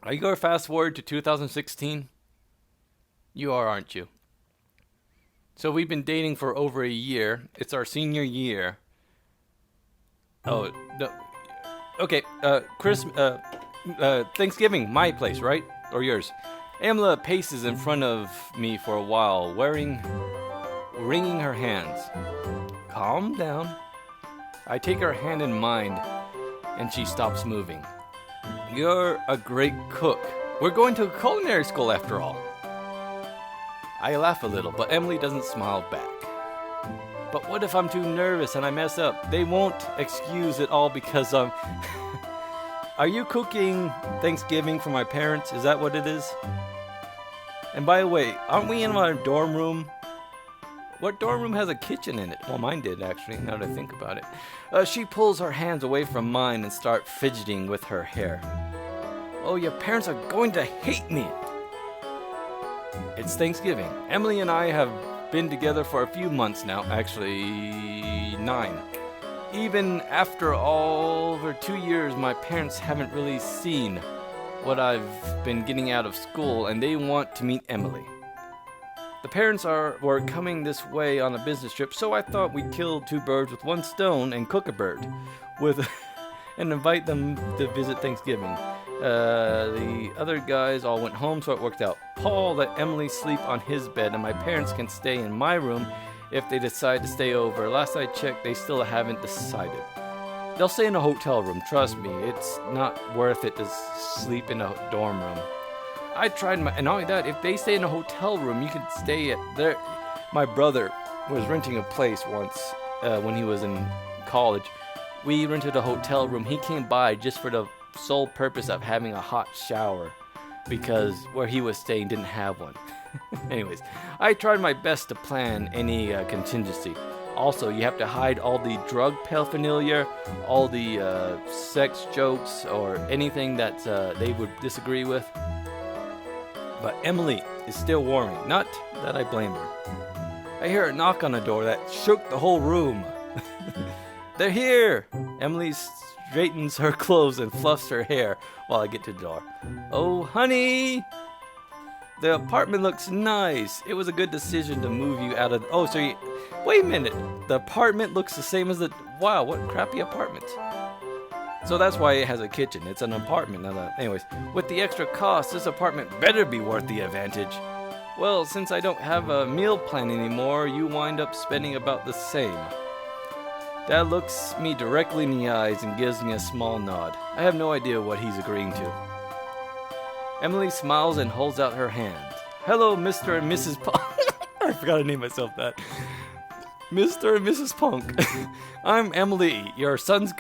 Are you going to fast forward to 2016? You are, aren't you? So we've been dating for over a year. It's our senior year. Oh, no. Okay, Thanksgiving, my place, right? Or yours? Amla paces in front of me for a while, wringing her hands. Calm down. I take her hand in mine, and she stops moving. You're a great cook. We're going to culinary school after all. I laugh a little, but Emily doesn't smile back. But what if I'm too nervous and I mess up? They won't excuse it all because Are you cooking Thanksgiving for my parents? Is that what it is? And by the way, aren't we in our dorm room? What dorm room has a kitchen in it? Well, mine did, actually, now that I think about it. She pulls her hands away from mine and starts fidgeting with her hair. Oh, your parents are going to hate me. It's Thanksgiving. Emily and I have been together for a few months now. Actually, 9. Even after over 2 years, my parents haven't really seen what I've been getting out of school, and they want to meet Emily. The parents were coming this way on a business trip, so I thought we'd kill 2 birds with 1 stone and cook a bird and invite them to visit Thanksgiving. The other guys all went home, so it worked out. Paul let Emily sleep on his bed, and my parents can stay in my room if they decide to stay over. Last I checked, they still haven't decided. They'll stay in a hotel room, trust me. It's not worth it to sleep in a dorm room. I tried and not only that, if they stay in a hotel room, you can stay at their. My brother was renting a place once when he was in college. We rented a hotel room. He came by just for the sole purpose of having a hot shower because where he was staying didn't have one. Anyways, I tried my best to plan any contingency. Also, you have to hide all the drug paraphernalia, all the sex jokes, or anything that they would disagree with. But Emily is still warming. Not that I blame her. I hear a knock on the door that shook the whole room. They're here! Emily straightens her clothes and fluffs her hair while I get to the door. Oh, honey! The apartment looks nice. It was a good decision to move you out of... Wait a minute. The apartment looks the same as the... Wow, what crappy apartment. So that's why it has a kitchen. It's an apartment. Anyways, with the extra cost, this apartment better be worth the advantage. Well, since I don't have a meal plan anymore, you wind up spending about the same. Dad looks me directly in the eyes and gives me a small nod. I have no idea what he's agreeing to. Emily smiles and holds out her hand. Hello, Mr. and Mrs. Punk. I forgot to name myself that. Mr. and Mrs. Punk. I'm Emily, your son's...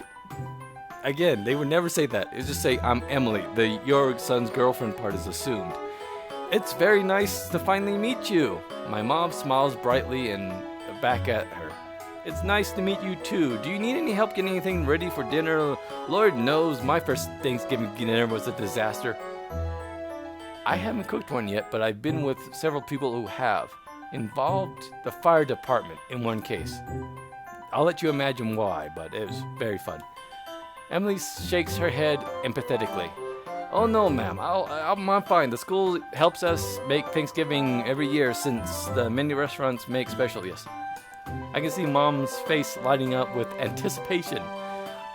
Again, they would never say that. It would just say, I'm Emily. The your son's girlfriend part is assumed. It's very nice to finally meet you. My mom smiles brightly and back at her. It's nice to meet you too. Do you need any help getting anything ready for dinner? Lord knows my first Thanksgiving dinner was a disaster. I haven't cooked one yet, but I've been with several people who have. Involved the fire department in one case. I'll let you imagine why, but it was very fun. Emily shakes her head empathetically. Oh no, ma'am, I'm fine. The school helps us make Thanksgiving every year since the many restaurants make special. Yes. I can see Mom's face lighting up with anticipation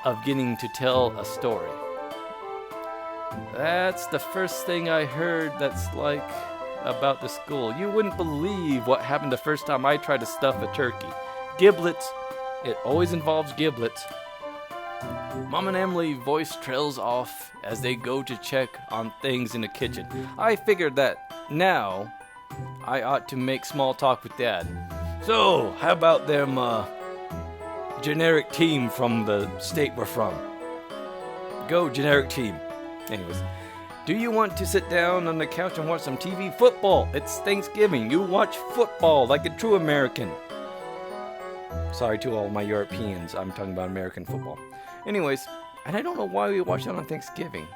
of getting to tell a story. That's the first thing I heard that's like about the school. You wouldn't believe what happened the first time I tried to stuff a turkey. Giblets. It always involves giblets. Mom and Emily's voice trails off as they go to check on things in the kitchen. I figured that now I ought to make small talk with Dad. So, how about them generic team from the state we're from? Go, generic team. Anyways, do you want to sit down on the couch and watch some TV? Football. It's Thanksgiving. You watch football like a true American. Sorry to all my Europeans. I'm talking about American football. Anyways, and I don't know why we watch that on Thanksgiving.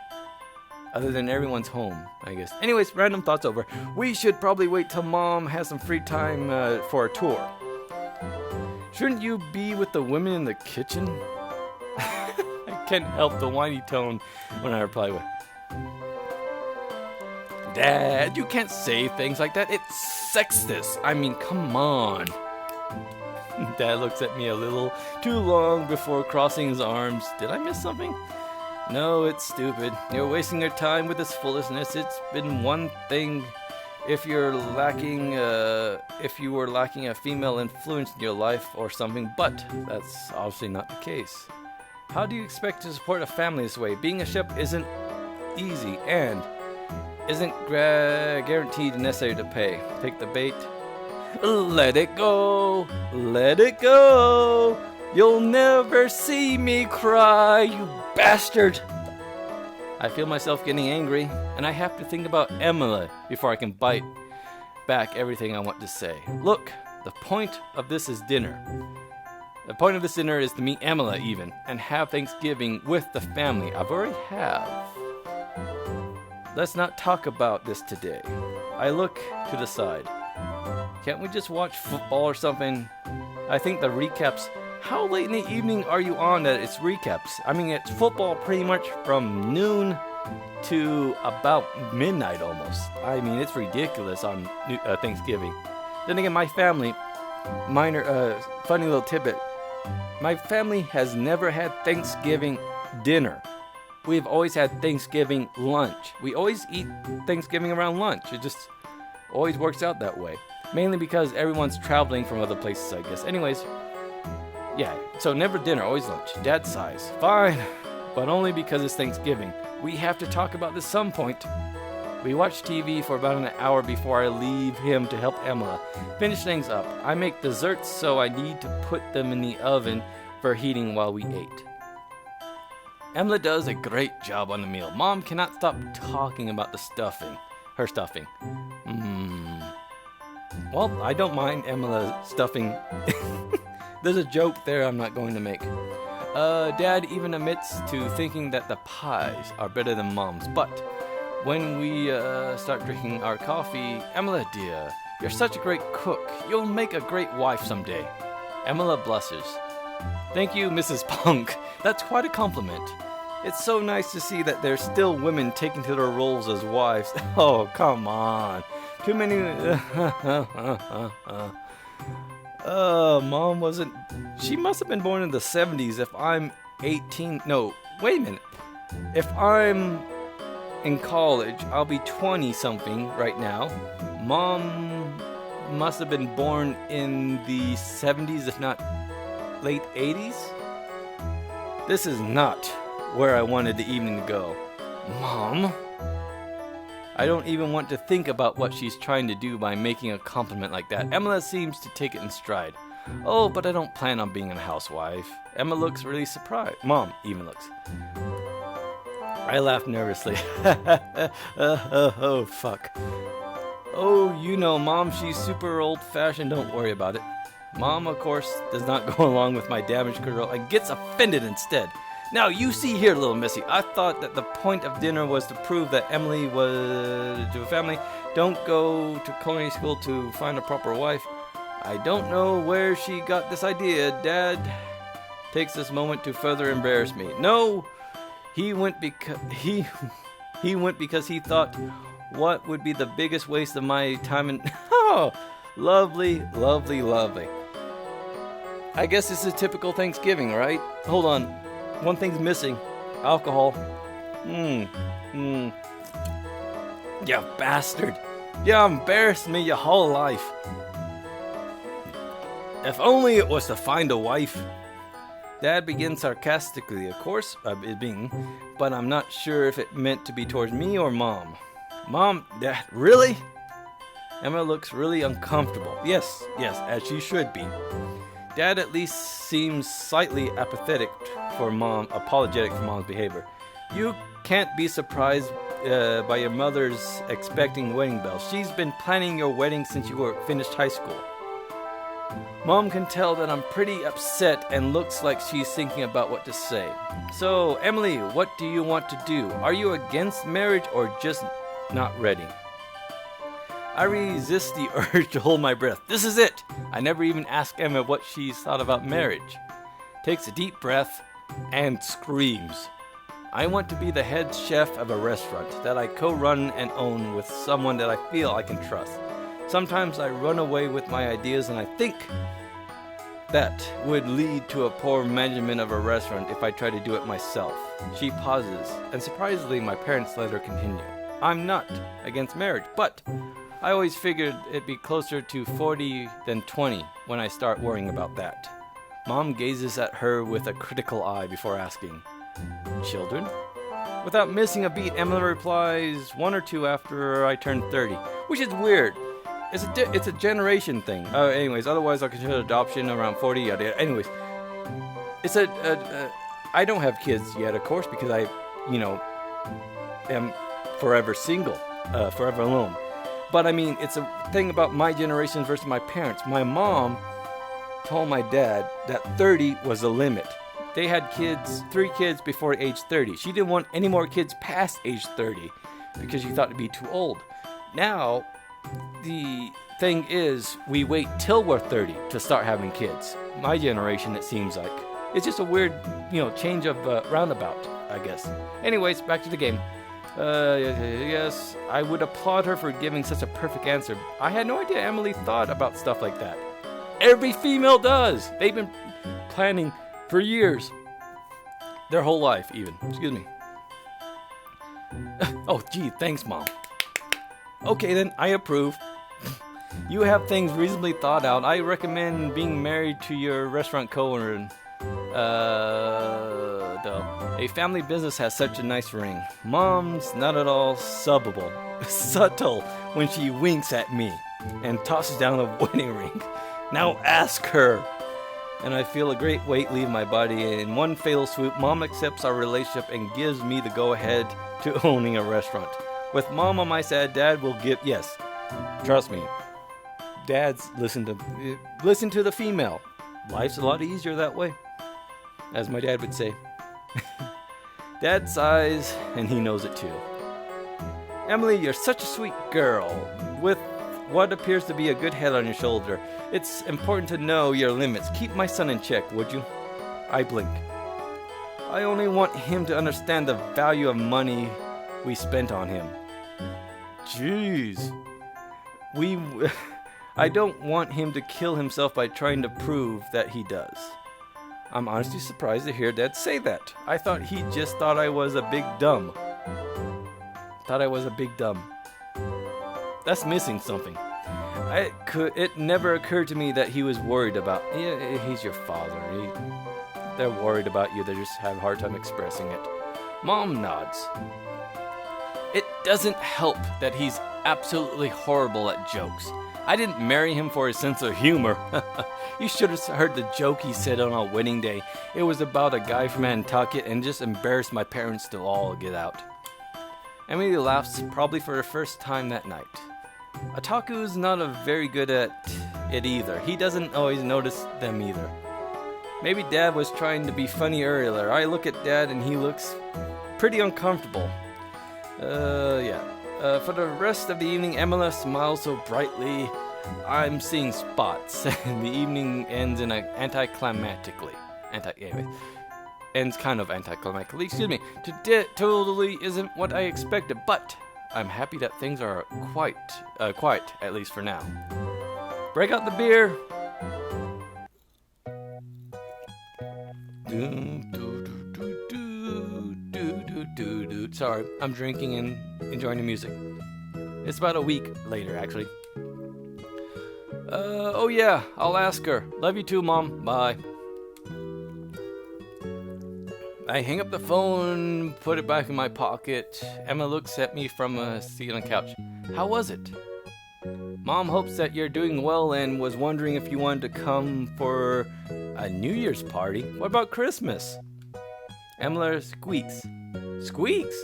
Other than everyone's home, I guess. Anyways, random thoughts over. We should probably wait till Mom has some free time for a tour. Shouldn't you be with the women in the kitchen? I can't help the whiny tone when I reply with, Dad, you can't say things like that. It's sexist. I mean, come on. Dad looks at me a little too long before crossing his arms. Did I miss something? No, it's stupid. You're wasting your time with this foolishness. It's been one thing if you were lacking a female influence in your life or something, but that's obviously not the case. How do you expect to support a family this way? Being a chef isn't easy and isn't guaranteed necessary to pay. Take the bait. Let it go. Let it go. You'll never see me cry, you bastard. I feel myself getting angry, and I have to think about Emily before I can bite back everything I want to say. Look, the point of this is dinner. The point of this dinner is to meet Emily even, and have Thanksgiving with the family. I've already have. Let's not talk about this today. I look to the side. Can't we just watch football or something? I think the recaps. How late in the evening are you on that it's recaps? I mean, it's football pretty much from noon to about midnight almost. I mean, it's ridiculous on Thanksgiving. Then again, my family, funny little tidbit. My family has never had Thanksgiving dinner. We've always had Thanksgiving lunch. We always eat Thanksgiving around lunch. It just always works out that way. Mainly because everyone's traveling from other places, I guess. Anyways, yeah, so never dinner, always lunch. Dad sighs. Fine, but only because it's Thanksgiving. We have to talk about this some point. We watch TV for about an hour before I leave him to help Emma finish things up. I make desserts, so I need to put them in the oven for heating while we ate. Emma does a great job on the meal. Mom cannot stop talking about her stuffing. Well, I don't mind Emma stuffing. There's a joke there I'm not going to make. Dad even admits to thinking that the pies are better than Mom's, but when we start drinking our coffee, Emma dear, you're such a great cook. You'll make a great wife someday. Emma blushes. Thank you, Mrs. Punk. That's quite a compliment. It's so nice to see that there's still women taking to their roles as wives. Oh, come on. Too many... Mom wasn't... She must have been born in the 70s if I'm 18... No, wait a minute. If I'm in college, I'll be 20-something right now. Mom must have been born in the 70s, if not late 80s. This is not where I wanted the evening to go. Mom? I don't even want to think about what she's trying to do by making a compliment like that. Emma seems to take it in stride. Oh, but I don't plan on being a housewife. Emma looks really surprised. Mom even looks. I laugh nervously. Oh, fuck. Oh, you know, Mom, she's super old-fashioned. Don't worry about it. Mom, of course, does not go along with my damaged girl and gets offended instead. Now, you see here, little missy, I thought that the point of dinner was to prove that Emily was to a family. Don't go to culinary school to find a proper wife. I don't know where she got this idea. Dad takes this moment to further embarrass me. No, he went because he thought what would be the biggest waste of my time and... Oh, lovely, lovely, lovely. I guess this is typical Thanksgiving, right? Hold on. One thing's missing. Alcohol. You bastard. You embarrassed me your whole life. If only it was to find a wife. Dad begins sarcastically, of course, but I'm not sure if it meant to be towards me or Mom. Mom, Dad, really? Emma looks really uncomfortable. Yes, as she should be. Dad at least seems slightly apologetic for Mom's behavior. You can't be surprised by your mother's expecting wedding bells. She's been planning your wedding since you were finished high school. Mom can tell that I'm pretty upset and looks like she's thinking about what to say. So, Emily, what do you want to do? Are you against marriage or just not ready? I resist the urge to hold my breath. This is it! I never even asked Emma what she thought about marriage. Takes a deep breath. and screams. I want to be the head chef of a restaurant that I co-run and own with someone that I feel I can trust. Sometimes I run away with my ideas and I think that would lead to a poor management of a restaurant if I try to do it myself. She pauses, and surprisingly my parents let her continue. I'm not against marriage, but I always figured it'd be closer to 40 than 20 when I start worrying about that. Mom gazes at her with a critical eye before asking, children? Without missing a beat, Emily replies 1 or 2 after I turn 30, which is weird. It's a generation thing. Anyways, otherwise I'll consider adoption around 40. Yada, yada. Anyways, it's I don't have kids yet, of course, because I, am forever single, forever alone. But I mean, it's a thing about my generation versus my parents. My mom told my dad that 30 was the limit. They had 3 kids before age 30. She didn't want any more kids past age 30 because she thought it'd be too old. Now, the thing is, we wait till we're 30 to start having kids. My generation, it seems like. It's just a weird, change of roundabout, I guess. Anyways, back to the game. Yes, I would applaud her for giving such a perfect answer. I had no idea Emily thought about stuff like that. Every female does. They've been planning for years. Their whole life, even. Excuse me. Oh, gee, thanks, Mom. Okay, then, I approve. You have things reasonably thought out. I recommend being married to your restaurant co-owner. Though, a family business has such a nice ring. Mom's not at all subtle when she winks at me and tosses down the wedding ring. Now ask her. And I feel a great weight leave my body. In one fatal swoop, Mom accepts our relationship and gives me the go-ahead to owning a restaurant. With Mom on my side, Dad will give... Yes, trust me. Dads, listen to the female. Life's a lot easier that way, as my dad would say. Dad sighs, and he knows it too. Emily, you're such a sweet girl, with what appears to be a good head on your shoulder. It's important to know your limits. Keep my son in check, would you? I blink. I only want him to understand the value of money we spent on him. Jeez. I don't want him to kill himself by trying to prove that he does. I'm honestly surprised to hear Dad say that. I thought he just thought I was a big dumb. That's missing something. It never occurred to me that he was worried about... Yeah, he's your father. They're worried about you. They just have a hard time expressing it. Mom nods. It doesn't help that he's absolutely horrible at jokes. I didn't marry him for his sense of humor. You should have heard the joke he said on our wedding day. It was about a guy from Nantucket and just embarrassed my parents to all get out. Emily laughs, probably for the first time that night. Otaku's not very good at it either. He doesn't always notice them either. Maybe Dad was trying to be funny earlier. I look at Dad and he looks pretty uncomfortable. For the rest of the evening, Emily smiles so brightly, I'm seeing spots. And the evening ends in anticlimactically. Ends kind of anticlimactically. Excuse me. Totally isn't what I expected, but I'm happy that things are quite quiet, at least for now. Break out the beer. Sorry, I'm drinking and enjoying the music. It's about a week later, actually. Oh yeah, I'll ask her. Love you too, Mom. Bye. I hang up the phone, put it back in my pocket. Emma looks at me from a seat on the couch. How was it? Mom hopes that you're doing well and was wondering if you wanted to come for a New Year's party. What about Christmas? Emma squeaks. Squeaks?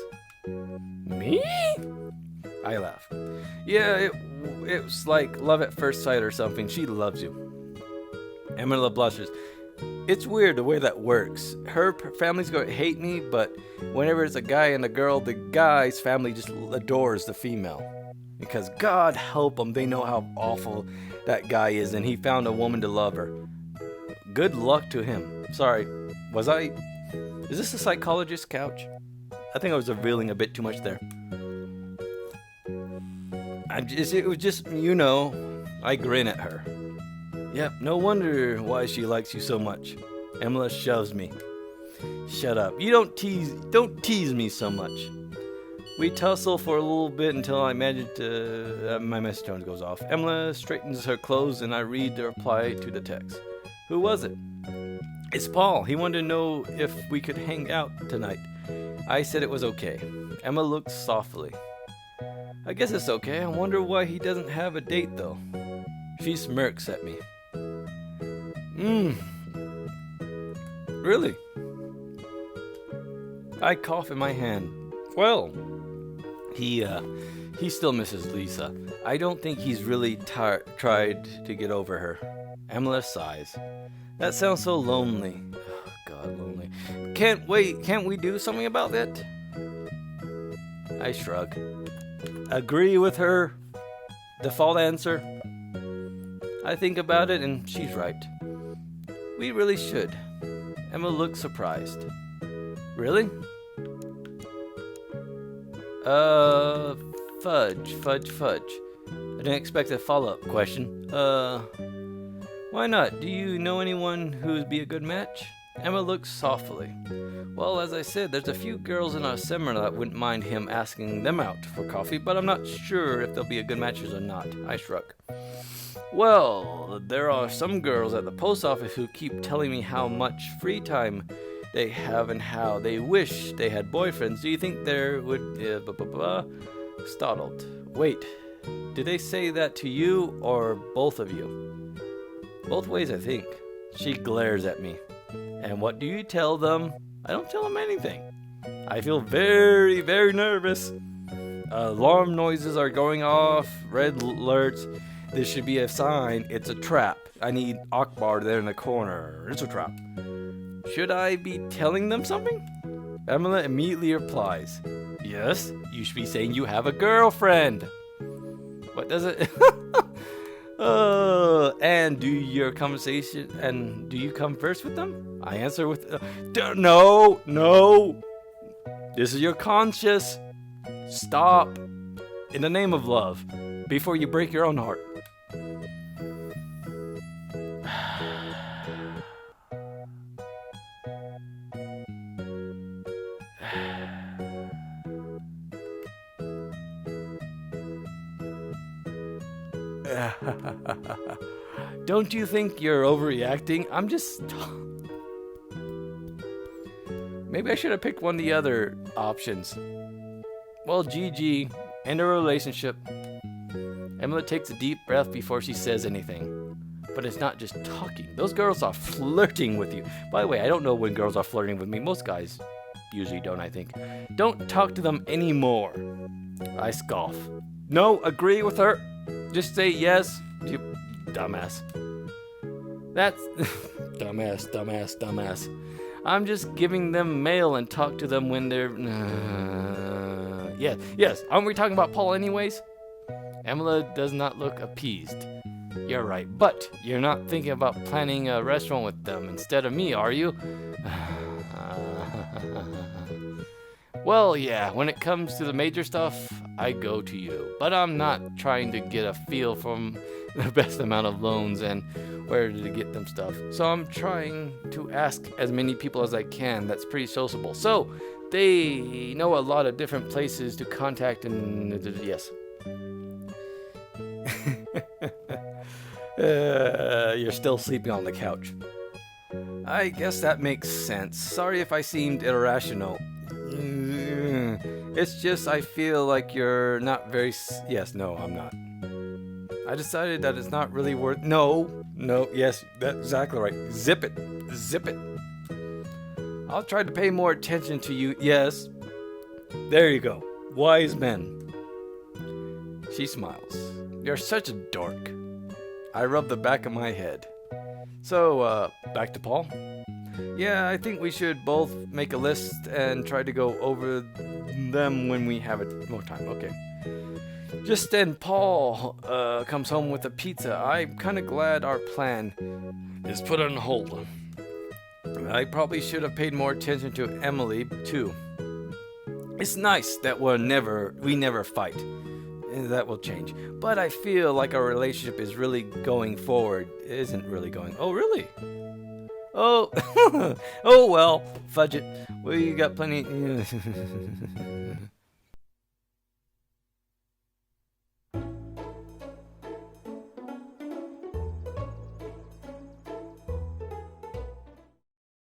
Me? I laugh. Yeah, it was like love at first sight or something. She loves you. Emma blushes. It's weird the way that works. Her family's going to hate me, but whenever it's a guy and a girl, the guy's family just adores the female. Because God help them, they know how awful that guy is, and he found a woman to love her. Good luck to him. Sorry, was I Is this a psychologist's couch? I think I was revealing a bit too much there. It was just, I grin at her. Yep, no wonder why she likes you so much. Emma shoves me. Shut up. You don't tease me so much. We tussle for a little bit until I manage to... my message tone goes off. Emma straightens her clothes and I read the reply to the text. Who was it? It's Paul. He wanted to know if we could hang out tonight. I said it was okay. Emma looks softly. I guess it's okay. I wonder why he doesn't have a date though. She smirks at me. Really? I cough in my hand. Well, he still misses Lisa. I don't think he's really tried to get over her. Emma sighs. That sounds so lonely. Oh, God, lonely. Can't we do something about that? I shrug. Agree with her. Default answer. I think about it and she's right. We really should. Emma looks surprised. Really? Fudge. I didn't expect a follow-up question. Why not? Do you know anyone who'd be a good match? Emma looks softly. Well, as I said, there's a few girls in our seminar that wouldn't mind him asking them out for coffee, but I'm not sure if they'll be a good matches or not. I shrug. Well, there are some girls at the post office who keep telling me how much free time they have and how they wish they had boyfriends. Do you think there would... Startled. Wait, did they say that to you or both of you? Both ways, I think. She glares at me. And what do you tell them? I don't tell them anything. I feel very, very nervous. Alarm noises are going off. Red alerts. This should be a sign. It's a trap. I need Akbar there in the corner. It's a trap. Should I be telling them something? Emma immediately replies, yes, you should be saying you have a girlfriend. What does it... and do you converse with them? I answer with, no. This is your conscience. Stop. In the name of love, before you break your own heart. Don't you think you're overreacting? I'm just... Maybe I should have picked one of the other options. Well, GG, end a relationship. Emma takes a deep breath before she says anything. But it's not just talking. Those girls are flirting with you. By the way, I don't know when girls are flirting with me. Most guys usually don't, I think. Don't talk to them anymore. I scoff. No, agree with her. Just say yes, you dumbass. That's dumbass. I'm just giving them mail and talk to them when they're... Yes. Aren't we talking about Paul anyways? Emma does not look appeased. You're right, but you're not thinking about planning a restaurant with them instead of me, are you? Well, yeah, when it comes to the major stuff, I go to you. But I'm not trying to get a feel from the best amount of loans and where to get them stuff. So I'm trying to ask as many people as I can that's pretty sociable. So they know a lot of different places to contact and yes. You're still sleeping on the couch. I guess that makes sense. Sorry if I seemed irrational. It's just I feel like you're not very... No, I'm not. I decided that it's not really worth... No, yes, that's exactly right. Zip it. I'll try to pay more attention to you. Yes. There you go. Wise men. She smiles. You're such a dork. I rub the back of my head. So, back to Paul. Yeah, I think we should both make a list and try to go over them when we have more time. Okay. Just then, Paul comes home with a pizza. I'm kind of glad our plan is put on hold. I probably should have paid more attention to Emily too. It's nice that we never fight. That will change. But I feel like our relationship is really going forward. It isn't really going. Oh, really? Oh, oh well, fudge it. We got plenty.